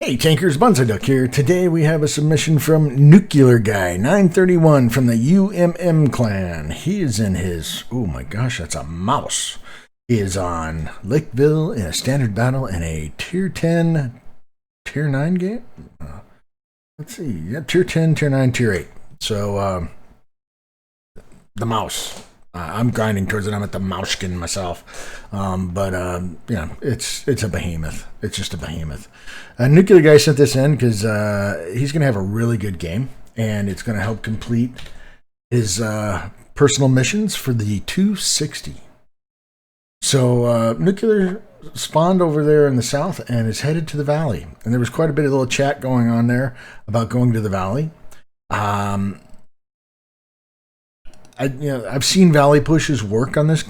Hey Tankers, Bunzo Duck here. Today we have a submission from nuclearguy931 from the UMM clan. He is in his, oh my gosh, that's a mouse. He is on Lakeville in a standard battle in a tier 10, tier 9 game? Let's see, yeah, tier 10, tier 9, tier 8. So, the mouse. I'm grinding towards it. I'm at the mouseskin myself. Yeah, it's a behemoth. It's just a behemoth. Nuclear Guy sent this in because he's going to have a really good game, and it's going to help complete his personal missions for the 260. So Nuclear spawned over there in the south and is headed to the valley. And there was quite a bit of little chat going on there about going to the valley. I've seen valley pushes work on this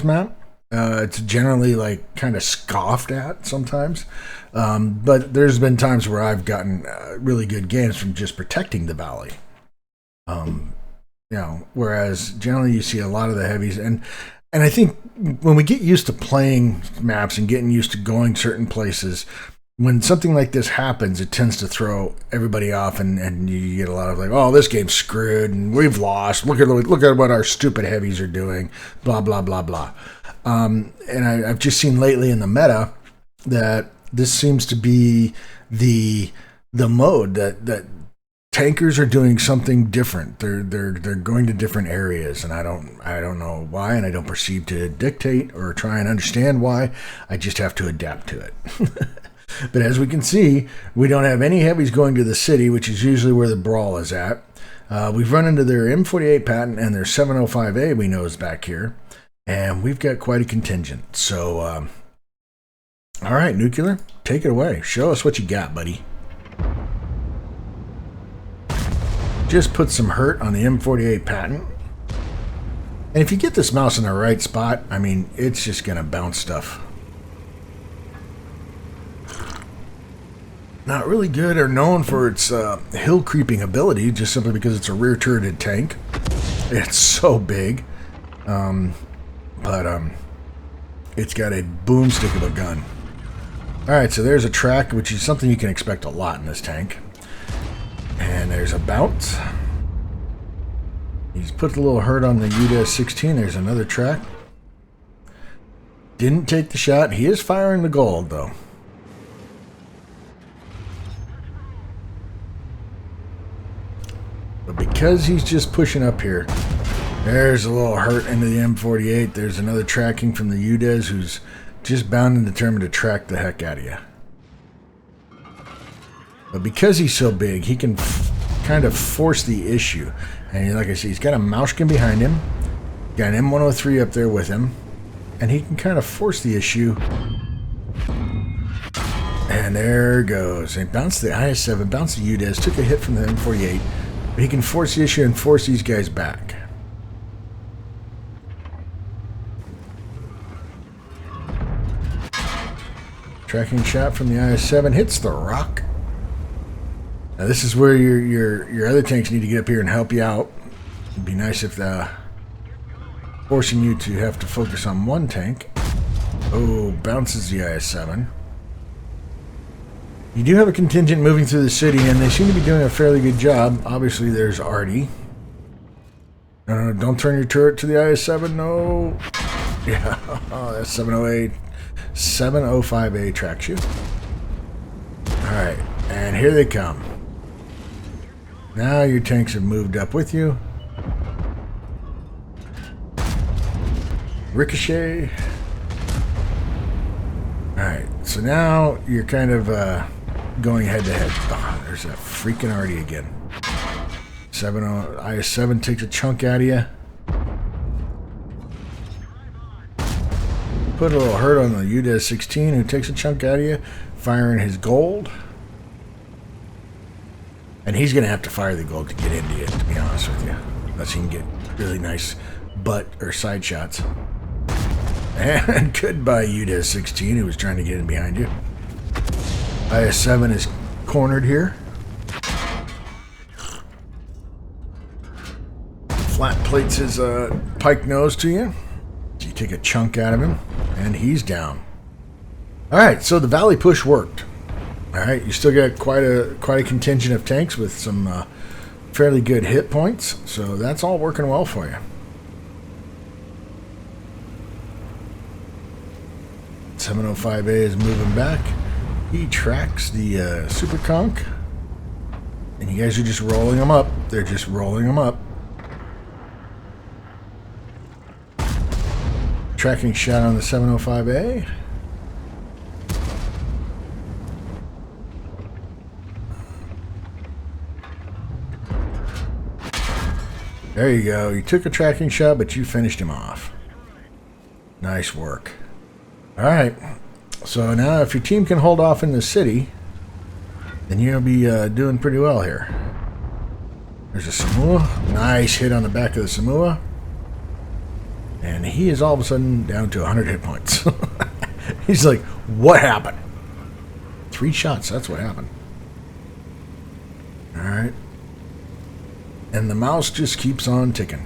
map. It's generally like kind of scoffed at sometimes, but there's been times where I've gotten really good games from just protecting the valley. Whereas generally you see a lot of the heavies, and I think when we get used to playing maps and getting used to going certain places, when something like this happens, it tends to throw everybody off, and you get a lot of like, oh, this game's screwed, and we've lost. Look at what our stupid heavies are doing, blah, blah, blah, blah. And I've just seen lately in the meta that this seems to be the mode that tankers are doing something different. They're going to different areas, and I don't know why, and I don't perceive to dictate or try and understand why. I just have to adapt to it. But as we can see, we don't have any heavies going to the city, which is usually where the brawl is at. We've run into their M48 patent and their 705A we know is back here. And we've got quite a contingent. So, all right, Nuclear, take it away. Show us what you got, buddy. Just put some hurt on the M48 patent. And if you get this mouse in the right spot, I mean, it's just going to bounce stuff. Not really good or known for its hill creeping ability, just simply because it's a rear turreted tank. It's so big. But it's got a boomstick of a gun. Alright, so there's a track, which is something you can expect a lot in this tank. And there's a bounce. He's put a little hurt on the UDES-16. There's another track. Didn't take the shot. He is firing the gold, though. But because he's just pushing up here, there's a little hurt into the M48. There's another tracking from the UDES who's just bound and determined to track the heck out of you. But because he's so big, he can kind of force the issue. And like I said, he's got a mouseskin behind him, got an M103 up there with him, and he can kind of force the issue. And there it goes. He bounced the IS-7, bounced the UDES, took a hit from the M48. But he can force the issue and force these guys back. Tracking shot from the IS-7 hits the rock. Now this is where your other tanks need to get up here and help you out. It'd be nice if forcing you to have to focus on one tank. Oh, bounces the IS-7. You do have a contingent moving through the city, and they seem to be doing a fairly good job. Obviously, there's Artie. No, don't turn your turret to the IS-7, no. Yeah, that's 708. 705A tracks you. Alright, and here they come. Now your tanks have moved up with you. Ricochet. Alright, so now you're kind of going head to head. Oh, there's that freaking Artie again. IS-7 takes a chunk out of you. Put a little hurt on the UDES-16 who takes a chunk out of you, firing his gold. And he's going to have to fire the gold to get into you, to be honest with you. Unless he can get really nice butt or side shots. And goodbye UDES-16 who was trying to get in behind you. IS-7 is cornered here. Flat plates his pike nose to you. So you take a chunk out of him, and he's down. Alright, so the valley push worked. All right, you still got quite a contingent of tanks with some fairly good hit points, so that's all working well for you. 705A is moving back. He tracks the Super Conch, and you guys are just rolling them up. They're just rolling them up. Tracking shot on the 705A. There you go. You took a tracking shot, but you finished him off. Nice work. All right. So now if your team can hold off in the city, then you'll be doing pretty well here. There's a Samoa. Nice hit on the back of the Samoa. And he is all of a sudden down to 100 hit points. He's like, what happened? 3 shots. That's what happened. All right. And the mouse just keeps on ticking.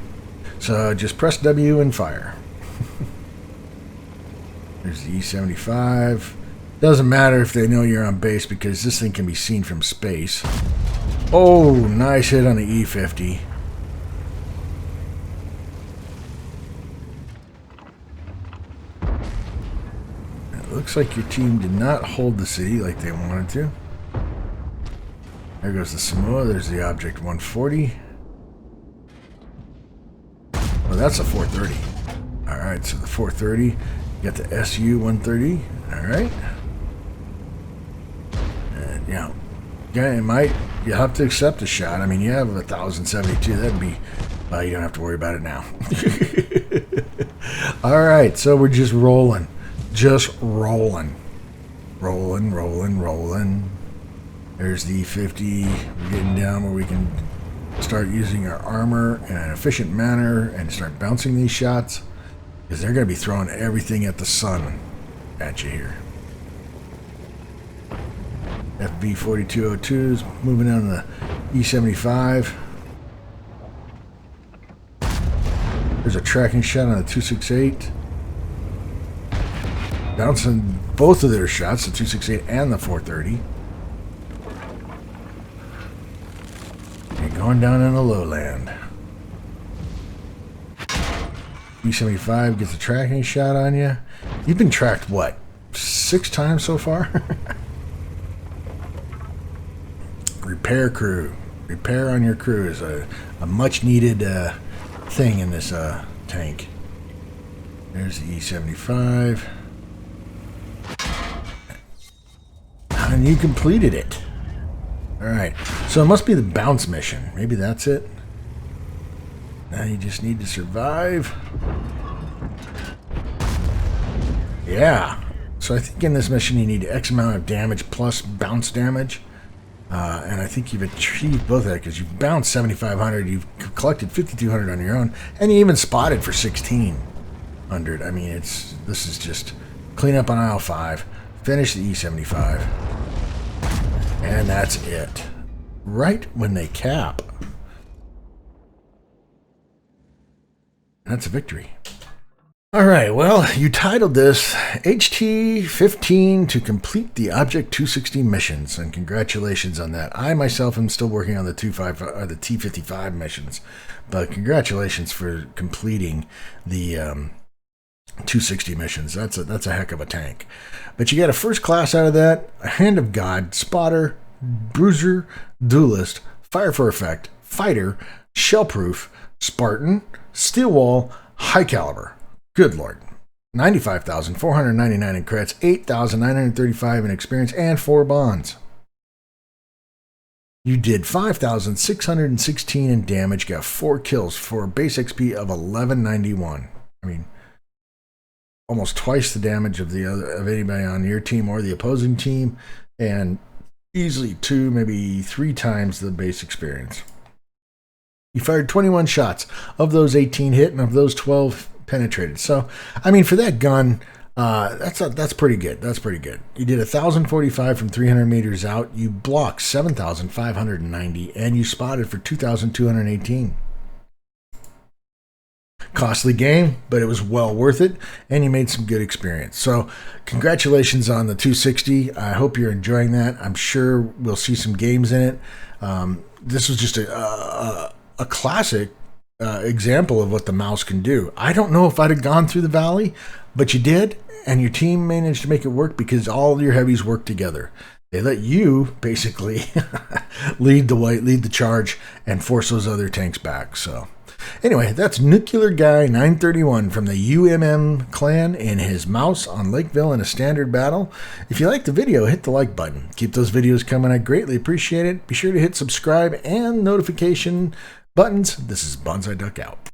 So just press W and fire. There's the E-75. Doesn't matter if they know you're on base because this thing can be seen from space. Oh, nice hit on the E-50. It looks like your team did not hold the city like they wanted to. There goes the Samoa. There's the Object 140. Well, that's a 430. Alright, so the 430. You got the SU-130. Alright. And, yeah. You have to accept a shot. I mean, you have 1,072. That'd be... Well, you don't have to worry about it now. Alright, so we're just rolling. Just rolling. Rolling, rolling, rolling. There's the E-50. We're getting down where we can start using our armor in an efficient manner and start bouncing these shots, because they're going to be throwing everything at the sun at you here. FB-4202 is moving on the E-75. There's a tracking shot on the 268. Bouncing both of their shots, the 268 and the 430. Going down in the lowland. E-75 gets a tracking shot on you. You've been tracked, what, 6 times so far? Repair crew. Repair on your crew is a much needed thing in this tank. There's the E-75. And you completed it. Alright, so it must be the bounce mission. Maybe that's it. Now you just need to survive. Yeah. So I think in this mission you need X amount of damage plus bounce damage. And I think you've achieved both of that because you've bounced 7,500, you've collected 5,200 on your own, and you even spotted for 1,600. I mean, this is just clean up on aisle 5, finish the E-75. And that's it. Right when they cap. That's a victory. Alright, well, you titled this HT-15 to complete the Object 260 missions, and congratulations on that. I myself am still working on the T-55 missions, but congratulations for completing the 260 missions. That's a heck of a tank. But you got a first class out of that, a Hand of God, Spotter, Bruiser, Duelist, Fire for Effect, Fighter, Shellproof, Spartan, Steel Wall, High Caliber. Good Lord. 95,499 in credits, 8,935 in experience, and 4 bonds. You did 5,616 in damage, got 4 kills for a base XP of 1191. I mean, almost twice the damage of anybody on your team or the opposing team, and easily 2, maybe 3 times the base experience. You fired 21 shots. Of those 18 hit, and of those 12 penetrated. So, I mean, for that gun, that's pretty good. That's pretty good. You did 1,045 from 300 meters out. You blocked 7,590, and you spotted for 2,218. Costly game, but it was well worth it, and you made some good experience. So congratulations on the 260. I hope you're enjoying that. I'm sure we'll see some games in it. This was just a classic example of what the mouse can do. I don't know if I'd have gone through the valley, but you did, and your team managed to make it work because all your heavies work together. They let you basically lead the charge and force those other tanks back. So anyway, that's nuclearguy931 from the UMM clan and his mouse on Lakeville in a standard battle. If you like the video, hit the like button. Keep those videos coming. I greatly appreciate it. Be sure to hit subscribe and notification buttons. This is Bonsai Duck out.